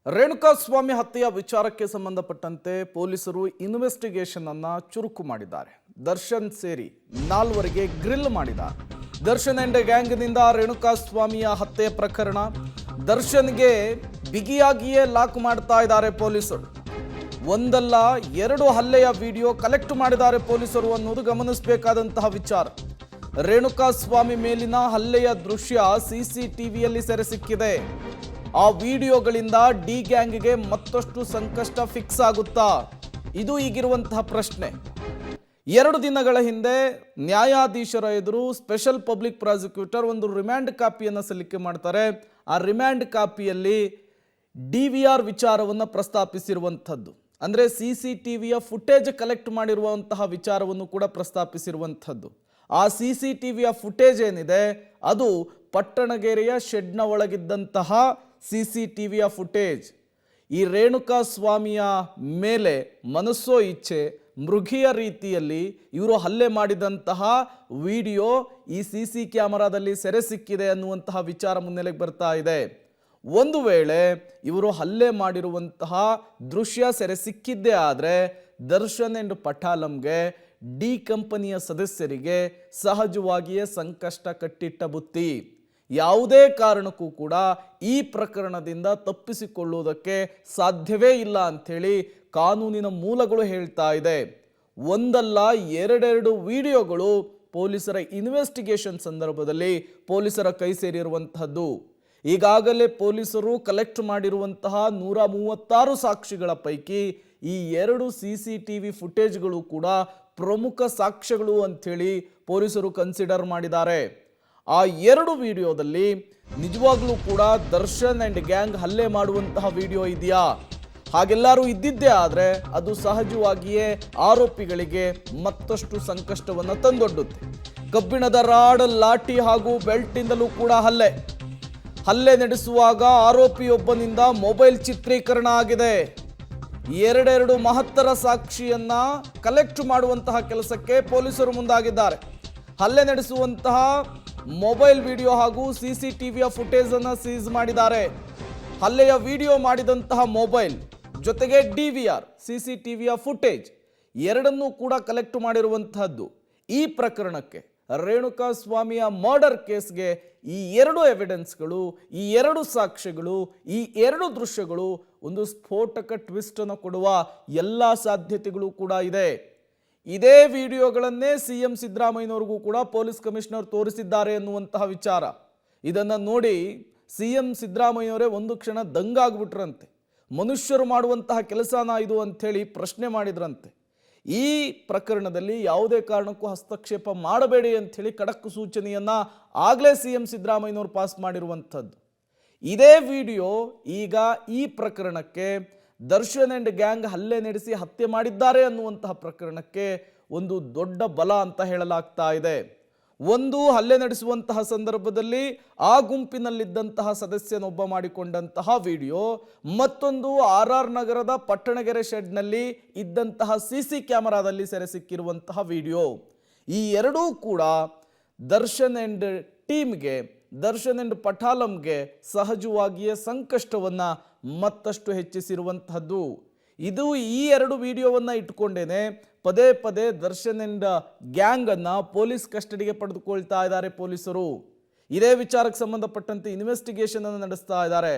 ರೇಣುಕಾಸ್ವಾಮಿ ಹತ್ಯೆಯ ವಿಚಾರಕ್ಕೆ ಸಂಬಂಧಪಟ್ಟಂತೆ ಪೊಲೀಸರು ಇನ್ವೆಸ್ಟಿಗೇಷನ್ ಅನ್ನು ಚುರುಕು ಮಾಡಿದ್ದಾರೆ. ದರ್ಶನ್ ಸೇರಿ 4ವರಿಗೆ ಗ್ರಿಲ್ ಮಾಡಿದ್ದಾರೆ. ದರ್ಶನ್ ಅಂಡ್ ಗ್ಯಾಂಗ್ನಿಂದ ರೇಣುಕಾಸ್ವಾಮಿಯ ಹತ್ಯೆ ಪ್ರಕರಣ ದರ್ಶನ್ಗೆ ಬಿಗಿಯಾಗಿಯೇ ಲಾಕ್ ಮಾಡ್ತಾ ಇದ್ದಾರೆ ಪೊಲೀಸರು. ಒಂದಲ್ಲ ಎರಡು ಹಲ್ಲೆಯ ವಿಡಿಯೋ ಕಲೆಕ್ಟ್ ಮಾಡಿದ್ದಾರೆ ಪೊಲೀಸರು ಅನ್ನೋದು ಗಮನಿಸಬೇಕಾದಂತಹ ವಿಚಾರ. ರೇಣುಕಾಸ್ವಾಮಿ ಮೇಲಿನ ಹಲ್ಲೆಯ ದೃಶ್ಯ ಸಿಸಿಟಿವಿಯಲ್ಲಿ ಸೆರೆ ಸಿಕ್ಕಿದೆ. ಆ ವಿಡಿಯೋಗಳಿಂದ ಡಿ ಗ್ಯಾಂಗ್ಗೆ ಮತ್ತಷ್ಟು ಸಂಕಷ್ಟ ಫಿಕ್ಸ್ ಆಗುತ್ತಾ? ಇದು ಈಗಿರುವಂತಹ ಪ್ರಶ್ನೆ. 2 ದಿನಗಳ ಹಿಂದೆ ನ್ಯಾಯಾಧೀಶರ ಎದುರು ಸ್ಪೆಷಲ್ ಪಬ್ಲಿಕ್ ಪ್ರಾಸಿಕ್ಯೂಟರ್ ಒಂದು ರಿಮ್ಯಾಂಡ್ ಕಾಪಿಯನ್ನು ಸಲ್ಲಿಕೆ ಮಾಡ್ತಾರೆ. ಆ ರಿಮ್ಯಾಂಡ್ ಕಾಪಿಯಲ್ಲಿ DVR ವಿಚಾರವನ್ನು ಪ್ರಸ್ತಾಪಿಸಿರುವಂಥದ್ದು, ಅಂದರೆ CCTVಯ ಫುಟೇಜ್ ಕಲೆಕ್ಟ್ ಮಾಡಿರುವಂತಹ ವಿಚಾರವನ್ನು ಕೂಡ ಪ್ರಸ್ತಾಪಿಸಿರುವಂಥದ್ದು. ಆ CCTVಯ ಫುಟೇಜ್ ಏನಿದೆ ಅದು ಪಟ್ಟಣಗೆರೆಯ ಶೆಡ್ನ ಒಳಗಿದ್ದಂತಹ CCTVಯ ಫುಟೇಜ್. ಈ ರೇಣುಕಾಸ್ವಾಮಿಯ ಮೇಲೆ ಮನಸ್ಸೋ ಇಚ್ಛೆ ಮೃಗೀಯ ರೀತಿಯಲ್ಲಿ ಇವರು ಹಲ್ಲೆ ಮಾಡಿದಂತಹ ವಿಡಿಯೋ ಈ CC ಕ್ಯಾಮರಾದಲ್ಲಿ ಸೆರೆ ಸಿಕ್ಕಿದೆ ಅನ್ನುವಂತಹ ವಿಚಾರ ಮುನ್ನೆಲೆಗೆ ಬರ್ತಾ ಇದೆ. ಒಂದು ವೇಳೆ ಇವರು ಹಲ್ಲೆ ಮಾಡಿರುವಂತಹ ದೃಶ್ಯ ಸೆರೆ ಸಿಕ್ಕಿದ್ದೇ ಆದರೆ ದರ್ಶನ್ ಅಂಡ್ ಪಠಾಲಂಗೆ ಡಿ ಕಂಪನಿಯ ಸದಸ್ಯರಿಗೆ ಸಹಜವಾಗಿಯೇ ಸಂಕಷ್ಟ ಕಟ್ಟಿಟ್ಟ ಬುತ್ತಿ. ಯಾವುದೇ ಕಾರಣಕ್ಕೂ ಕೂಡ ಈ ಪ್ರಕರಣದಿಂದ ತಪ್ಪಿಸಿಕೊಳ್ಳುವುದಕ್ಕೆ ಸಾಧ್ಯವೇ ಇಲ್ಲ ಅಂಥೇಳಿ ಕಾನೂನಿನ ಮೂಲಗಳು ಹೇಳ್ತಾ ಇದೆ. ಒಂದಲ್ಲ ಎರಡೆರಡು ವಿಡಿಯೋಗಳು ಪೊಲೀಸರ ಇನ್ವೆಸ್ಟಿಗೇಷನ್ ಸಂದರ್ಭದಲ್ಲಿ ಪೊಲೀಸರ ಕೈ ಸೇರಿರುವಂತಹದ್ದು. ಈಗಾಗಲೇ ಪೊಲೀಸರು ಕಲೆಕ್ಟ್ ಮಾಡಿರುವಂತಹ 136 ಸಾಕ್ಷಿಗಳ ಪೈಕಿ ಈ 2 CCTV ಫುಟೇಜ್ಗಳು ಕೂಡ ಪ್ರಮುಖ ಸಾಕ್ಷ್ಯಗಳು ಅಂಥೇಳಿ ಪೊಲೀಸರು ಕನ್ಸಿಡರ್ ಮಾಡಿದ್ದಾರೆ. ಆ 2 ವಿಡಿಯೋದಲ್ಲಿ ನಿಜವಾಗ್ಲೂ ಕೂಡ ದರ್ಶನ್ ಅಂಡ್ ಗ್ಯಾಂಗ್ ಹಲ್ಲೆ ಮಾಡುವಂತಹ ವಿಡಿಯೋ ಇದೆಯಾ? ಹಾಗೆಲ್ಲರೂ ಇದ್ದಿದ್ದೇ ಆದರೆ ಅದು ಸಹಜವಾಗಿಯೇ ಆರೋಪಿಗಳಿಗೆ ಮತ್ತಷ್ಟು ಸಂಕಷ್ಟವನ್ನು ತಂದೊಡ್ಡುತ್ತೆ. ಕಬ್ಬಿಣದ ರಾಡ್, ಲಾಠಿ ಹಾಗೂ ಬೆಲ್ಟಿಂದಲೂ ಕೂಡ ಹಲ್ಲೆ ನಡೆಸುವಾಗ ಆರೋಪಿಯೊಬ್ಬನಿಂದ ಮೊಬೈಲ್ ಚಿತ್ರೀಕರಣ ಆಗಿದೆ. 2 ಮಹತ್ತರ ಸಾಕ್ಷಿಯನ್ನ ಕಲೆಕ್ಟ್ ಮಾಡುವಂತಹ ಕೆಲಸಕ್ಕೆ ಪೊಲೀಸರು ಮುಂದಾಗಿದ್ದಾರೆ. ಹಲ್ಲೆ ನಡೆಸುವಂತಹ ಮೊಬೈಲ್ ವಿಡಿಯೋ ಹಾಗೂ CCTVಯ ಫುಟೇಜ್ ಅನ್ನು ಸೀಸ್ ಮಾಡಿದ್ದಾರೆ. ಹಲ್ಲೆಯ ವಿಡಿಯೋ ಮಾಡಿದಂತಹ ಮೊಬೈಲ್ ಜೊತೆಗೆ DVR CCTVಯ ಫುಟೇಜ್ ಎರಡನ್ನೂ ಕೂಡ ಕಲೆಕ್ಟ್ ಮಾಡಿರುವಂತಹದ್ದು. ಈ ಪ್ರಕರಣಕ್ಕೆ ರೇಣುಕಾಸ್ವಾಮಿಯ ಮರ್ಡರ್ ಕೇಸ್ಗೆ ಈ 2 ಎವಿಡೆನ್ಸ್ಗಳು, ಈ 2 ಸಾಕ್ಷ್ಯಗಳು, ಈ 2 ದೃಶ್ಯಗಳು ಒಂದು ಸ್ಫೋಟಕ ಟ್ವಿಸ್ಟ್ ಅನ್ನು ಕೊಡುವ ಎಲ್ಲ ಸಾಧ್ಯತೆಗಳು ಕೂಡ ಇದೆ. ಇದೇ ವಿಡಿಯೋಗಳನ್ನೇ CM ಸಿದ್ದರಾಮಯ್ಯನವರಿಗೂ ಕೂಡ ಪೊಲೀಸ್ ಕಮಿಷನರ್ ತೋರಿಸಿದ್ದಾರೆ ಎನ್ನುವಂತಹ ವಿಚಾರ. ಇದನ್ನು ನೋಡಿ CM ಸಿದ್ದರಾಮಯ್ಯನವರೇ ಒಂದು ಕ್ಷಣ ದಂಗಾಗ್ಬಿಟ್ರಂತೆ. ಮನುಷ್ಯರು ಮಾಡುವಂತಹ ಕೆಲಸನ ಇದು ಅಂಥೇಳಿ ಪ್ರಶ್ನೆ ಮಾಡಿದ್ರಂತೆ. ಈ ಪ್ರಕರಣದಲ್ಲಿ ಯಾವುದೇ ಕಾರಣಕ್ಕೂ ಹಸ್ತಕ್ಷೇಪ ಮಾಡಬೇಡಿ ಅಂಥೇಳಿ ಖಡಕ್ ಸೂಚನೆಯನ್ನು ಆಗಲೇ CM ಸಿದ್ದರಾಮಯ್ಯನವರು ಪಾಸ್ ಮಾಡಿರುವಂಥದ್ದು. ಇದೇ ವಿಡಿಯೋ ಈಗ ಈ ಪ್ರಕರಣಕ್ಕೆ ದರ್ಶನ್ ಅಂಡ್ ಗ್ಯಾಂಗ್ ಹಲ್ಲೆ ನಡೆಸಿ ಹತ್ಯೆ ಮಾಡಿದ್ದಾರೆ ಅನ್ನುವಂತಹ ಪ್ರಕರಣಕ್ಕೆ ಒಂದು ದೊಡ್ಡ ಬಲ ಅಂತ ಹೇಳಲಾಗ್ತಾ ಇದೆ. ಒಂದು, ಹಲ್ಲೆ ನಡೆಸುವಂತಹ ಸಂದರ್ಭದಲ್ಲಿ ಆ ಗುಂಪಿನಲ್ಲಿದ್ದಂತಹ ಸದಸ್ಯನೊಬ್ಬ ಮಾಡಿಕೊಂಡಂತಹ ವಿಡಿಯೋ, ಮತ್ತೊಂದು RR ನಗರದ ಪಟ್ಟಣಗೆರೆ ಶೆಡ್ನಲ್ಲಿ ಇದ್ದಂತಹ CC ಕ್ಯಾಮರಾದಲ್ಲಿ ಸೆರೆ ಸಿಕ್ಕಿರುವಂತಹ ವಿಡಿಯೋ. ಈ 2 ಕೂಡ ದರ್ಶನ್ ಅಂಡ್ ಟೀಮ್ಗೆ, ದರ್ಶನ್ ಅಂಡ್ ಪಠಾಲಂಗೆ ಸಹಜವಾಗಿಯೇ ಸಂಕಷ್ಟವನ್ನು ಮತ್ತಷ್ಟು ಹೆಚ್ಚಿಸಿರುವಂತಹದ್ದು. ಇದು ಈ 2 ವಿಡಿಯೋವನ್ನು ಇಟ್ಕೊಂಡೇನೆ ಪದೇ ಪದೇ ದರ್ಶನ್ ಅಂಡ್ ಗ್ಯಾಂಗ್ ಅನ್ನು ಪೊಲೀಸ್ ಕಸ್ಟಡಿಗೆ ಪಡೆದುಕೊಳ್ತಾ ಇದ್ದಾರೆ ಪೊಲೀಸರು. ಇದೇ ವಿಚಾರಕ್ಕೆ ಸಂಬಂಧಪಟ್ಟಂತೆ ಇನ್ವೆಸ್ಟಿಗೇಷನ್ ಅನ್ನು ನಡೆಸ್ತಾ ಇದ್ದಾರೆ.